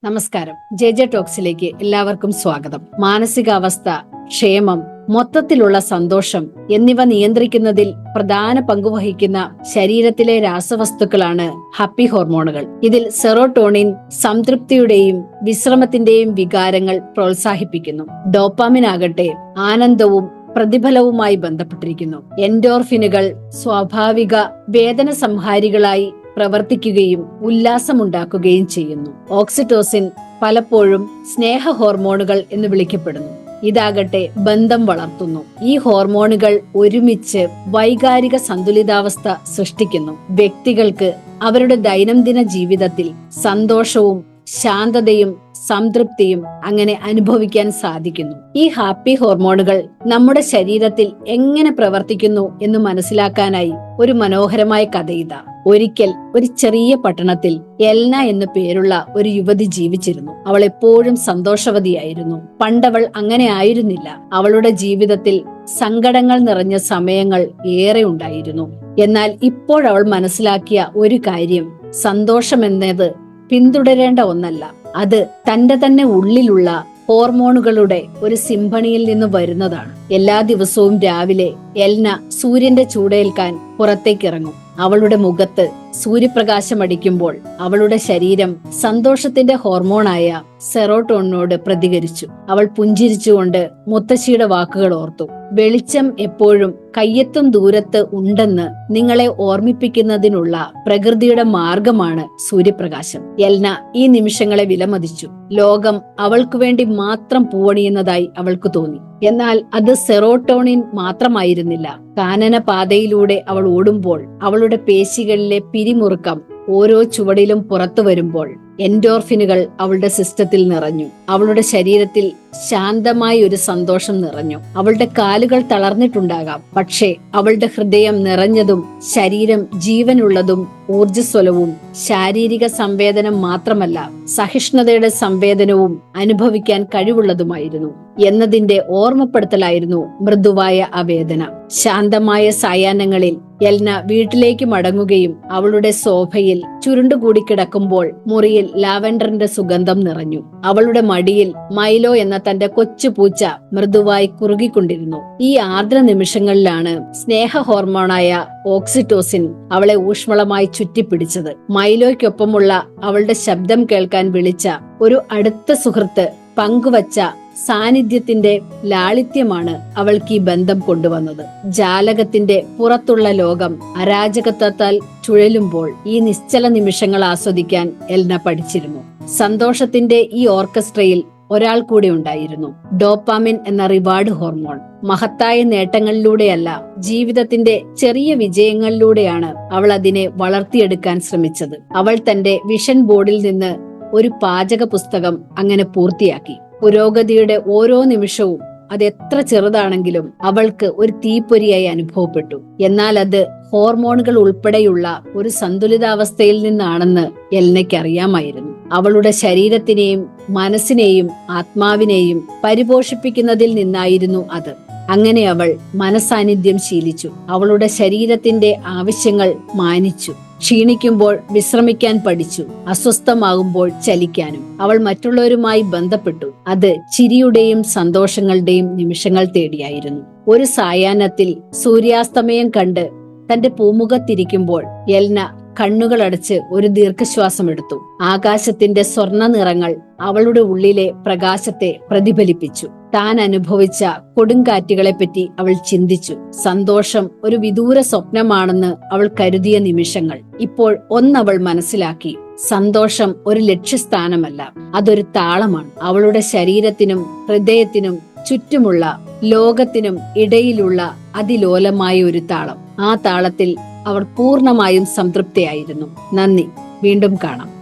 നമസ്കാരം. ജെ ടോക്സിലേക്ക് എല്ലാവർക്കും സ്വാഗതം. മാനസികാവസ്ഥ, ക്ഷേമം, മൊത്തത്തിലുള്ള സന്തോഷം എന്നിവ നിയന്ത്രിക്കുന്നതിൽ പ്രധാന പങ്കുവഹിക്കുന്ന ശരീരത്തിലെ രാസവസ്തുക്കളാണ് ഹാപ്പി ഹോർമോണുകൾ. ഇതിൽ സെറോട്ടോണിൻ സംതൃപ്തിയുടെയും വിശ്രമത്തിന്റെയും വികാരങ്ങൾ പ്രോത്സാഹിപ്പിക്കുന്നു. ഡോപ്പാമിൻ ആകട്ടെ ആനന്ദവും പ്രതിഫലവുമായി ബന്ധപ്പെട്ടിരിക്കുന്നു. എൻഡോർഫിനുകൾ സ്വാഭാവിക വേദന സംഹാരികളായി പ്രവർത്തിക്കുകയും ഉല്ലാസമുണ്ടാക്കുകയും ചെയ്യുന്നു. ഓക്സിറ്റോസിൻ പലപ്പോഴും സ്നേഹ ഹോർമോണുകൾ എന്ന് വിളിക്കപ്പെടുന്നു. ഇതാകട്ടെ ബന്ധം വളർത്തുന്നു. ഈ ഹോർമോണുകൾ ഒരുമിച്ച് വൈകാരിക സന്തുലിതാവസ്ഥ സൃഷ്ടിക്കുന്നു. വ്യക്തികൾക്ക് അവരുടെ ദൈനംദിന ജീവിതത്തിൽ സന്തോഷവും ശാന്തതയും സംതൃപ്തിയും അങ്ങനെ അനുഭവിക്കാൻ സാധിക്കുന്നു. ഈ ഹാപ്പി ഹോർമോണുകൾ നമ്മുടെ ശരീരത്തിൽ എങ്ങനെ പ്രവർത്തിക്കുന്നു എന്ന് മനസ്സിലാക്കാനായി ഒരു മനോഹരമായ കഥ ഇതാ. ഒരിക്കൽ ഒരു ചെറിയ പട്ടണത്തിൽ എൽന എന്നു പേരുള്ള ഒരു യുവതി ജീവിച്ചിരുന്നു. അവൾ എപ്പോഴും സന്തോഷവതിയായിരുന്നു. പണ്ടവൾ അങ്ങനെ ആയിരുന്നില്ല. അവളുടെ ജീവിതത്തിൽ സങ്കടങ്ങൾ നിറഞ്ഞ സമയങ്ങൾ ഏറെ ഉണ്ടായിരുന്നു. എന്നാൽ ഇപ്പോഴവൾ മനസ്സിലാക്കിയ ഒരു കാര്യം, സന്തോഷമെന്നത് പിന്തുടരേണ്ട ഒന്നല്ല, അത് തന്റെ തന്നെ ഉള്ളിലുള്ള ഹോർമോണുകളുടെ ഒരു സിംഫണിയിൽ നിന്ന് വരുന്നതാണ്. എല്ലാ ദിവസവും രാവിലെ എൽന സൂര്യന്റെ ചൂടേൽക്കാൻ പുറത്തേക്കിറങ്ങും. അവളുടെ മുഖത്ത് സൂര്യപ്രകാശം അടിക്കുമ്പോൾ അവളുടെ ശരീരം സന്തോഷത്തിന്റെ ഹോർമോണായ സെറോട്ടോണിനോട് പ്രതികരിച്ചു. അവൾ പുഞ്ചിരിച്ചുകൊണ്ട് മുത്തശ്ശിയുടെ വാക്കുകൾ ഓർത്തു. വെളിച്ചം എപ്പോഴും കയ്യെത്തും ദൂരത്ത് ഉണ്ടെന്ന് നിങ്ങളെ ഓർമ്മിപ്പിക്കുന്നതിനുള്ള പ്രകൃതിയുടെ മാർഗമാണ് സൂര്യപ്രകാശം. എൽന ഈ നിമിഷങ്ങളെ വിലമതിച്ചു. ലോകം അവൾക്കു വേണ്ടി മാത്രം പൂവണിയുന്നതായി അവൾക്ക് തോന്നി. എന്നാൽ അത് സെറോട്ടോണിൻ മാത്രമായിരുന്നില്ല. കാനന പാതയിലൂടെ അവൾ ഓടുമ്പോൾ അവളുടെ പേശികളിലെ പിരിമുറുക്കം ഓരോ ചുവടിലും പുറത്തു വരുമ്പോൾ എൻഡോർഫിനുകൾ അവളുടെ സിസ്റ്റത്തിൽ നിറഞ്ഞു. അവളുടെ ശരീരത്തിൽ ശാന്തമായ ഒരു സന്തോഷം നിറഞ്ഞു. അവളുടെ കാലുകൾ തളർന്നിട്ടുണ്ടാകാം, പക്ഷേ അവളുടെ ഹൃദയം നിറഞ്ഞതും ശരീരം ജീവനുള്ളതും ഊർജ്ജസ്വലവും ശാരീരിക സംവേദനം മാത്രമല്ല, സഹിഷ്ണുതയുടെ സംവേദനവും അനുഭവിക്കാൻ കഴിവുള്ളതുമായിരുന്നു എന്നതിന്റെ ഓർമ്മപ്പെടുത്തലായിരുന്നു മൃദുവായ ആ വേദന. ശാന്തമായ സായാഹ്നങ്ങളിൽ എൽന വീട്ടിലേക്ക് മടങ്ങുകയും അവളുടെ സോഫയിൽ ചുരുണ്ടുകൂടി കിടക്കുമ്പോൾ മുറിയിൽ ലാവൻഡറിന്റെ സുഗന്ധം നിറഞ്ഞു. അവളുടെ മടിയിൽ മൈലോ എന്ന തന്റെ കൊച്ചു പൂച്ച മൃദുവായി കുറുകിക്കൊണ്ടിരുന്നു. ഈ ആർദ്ര നിമിഷങ്ങളിലാണ് സ്നേഹ ഹോർമോണായ ഓക്സിറ്റോസിൻ അവളെ ഊഷ്മളമായി ചുറ്റിപ്പിടിച്ചത്. മൈലോയ്ക്കൊപ്പമുള്ള അവളുടെ ശബ്ദം കേൾക്കാൻ വിളിച്ച ഒരു അടുത്ത സുഹൃത്ത് പങ്കുവച്ച സാന്നിധ്യത്തിന്റെ ലാളിത്യമാണ് അവൾക്ക് ഈ ബന്ധം കൊണ്ടുവന്നത്. ജാലകത്തിന്റെ പുറത്തുള്ള ലോകം അരാജകത്വത്താൽ ചുഴലുമ്പോൾ ഈ നിശ്ചല നിമിഷങ്ങൾ ആസ്വദിക്കാൻ എൽന പഠിച്ചിരുന്നു. സന്തോഷത്തിന്റെ ഈ ഓർക്കസ്ട്രയിൽ ഒരാൾ കൂടി ഉണ്ടായിരുന്നു, ഡോപ്പാമിൻ എന്ന റിവാർഡ് ഹോർമോൺ. മഹത്തായ നേട്ടങ്ങളിലൂടെയല്ല, ജീവിതത്തിന്റെ ചെറിയ വിജയങ്ങളിലൂടെയാണ് അവൾ അതിനെ വളർത്തിയെടുക്കാൻ ശ്രമിച്ചത്. അവൾ തന്റെ വിഷൻ ബോർഡിൽ നിന്ന് ഒരു പാചക പുസ്തകം അങ്ങനെ പൂർത്തിയാക്കി. പുരോഗതിയുടെ ഓരോ നിമിഷവും അത് എത്ര ചെറുതാണെങ്കിലും അവൾക്ക് ഒരു തീപ്പൊരിയായി അനുഭവപ്പെട്ടു. എന്നാൽ അത് ഹോർമോണുകൾ ഉൾപ്പെടെയുള്ള ഒരു സന്തുലിതാവസ്ഥയിൽ നിന്നാണെന്ന് എൽനയ്ക്ക് അറിയാമായിരുന്നു. അവളുടെ ശരീരത്തിനെയും മനസ്സിനെയും ആത്മാവിനെയും പരിപോഷിപ്പിക്കുന്നതിൽ നിന്നായിരുന്നു അത്. അങ്ങനെ അവൾ മനസാന്നിധ്യം ശീലിച്ചു. അവളുടെ ശരീരത്തിന്റെ ആവശ്യങ്ങൾ മാനിച്ചു. ക്ഷീണിക്കുമ്പോൾ വിശ്രമിക്കാൻ പഠിച്ചു. അസ്വസ്ഥമാകുമ്പോൾ ചലിക്കാനും. അവൾ മറ്റുള്ളവരുമായി ബന്ധപ്പെട്ടു. അത് ചിരിയുടെയും സന്തോഷങ്ങളുടെയും നിമിഷങ്ങൾ തേടിയായിരുന്നു. ഒരു സായാഹ്നത്തിൽ സൂര്യാസ്തമയം കണ്ട് തന്റെ പൂമുഖത്തിരിക്കുമ്പോൾ എൽന കണ്ണുകളടച്ച് ഒരു ദീർഘശ്വാസം എടുത്തു. ആകാശത്തിന്റെ സ്വർണ്ണ നിറങ്ങൾ അവളുടെ ഉള്ളിലെ പ്രകാശത്തെ പ്രതിഫലിപ്പിച്ചു. താൻ അനുഭവിച്ച കൊടുങ്കാറ്റുകളെപ്പറ്റി അവൾ ചിന്തിച്ചു. സന്തോഷം ഒരു വിദൂര സ്വപ്നമാണെന്ന് അവൾ കരുതിയ നിമിഷങ്ങൾ ഇപ്പോൾ ഒന്നവൾ മനസ്സിലാക്കി. സന്തോഷം ഒരു ലക്ഷ്യസ്ഥാനമല്ല, അതൊരു താളമാണ്. അവളുടെ ശരീരത്തിനും ഹൃദയത്തിനും ചുറ്റുമുള്ള ലോകത്തിനും ഇടയിലുള്ള അതിലോലമായ ഒരു താളം. ആ താളത്തിൽ അവർ പൂർണ്ണമായും സംതൃപ്തിയായിരുന്നു. നന്ദി. വീണ്ടും കാണാം.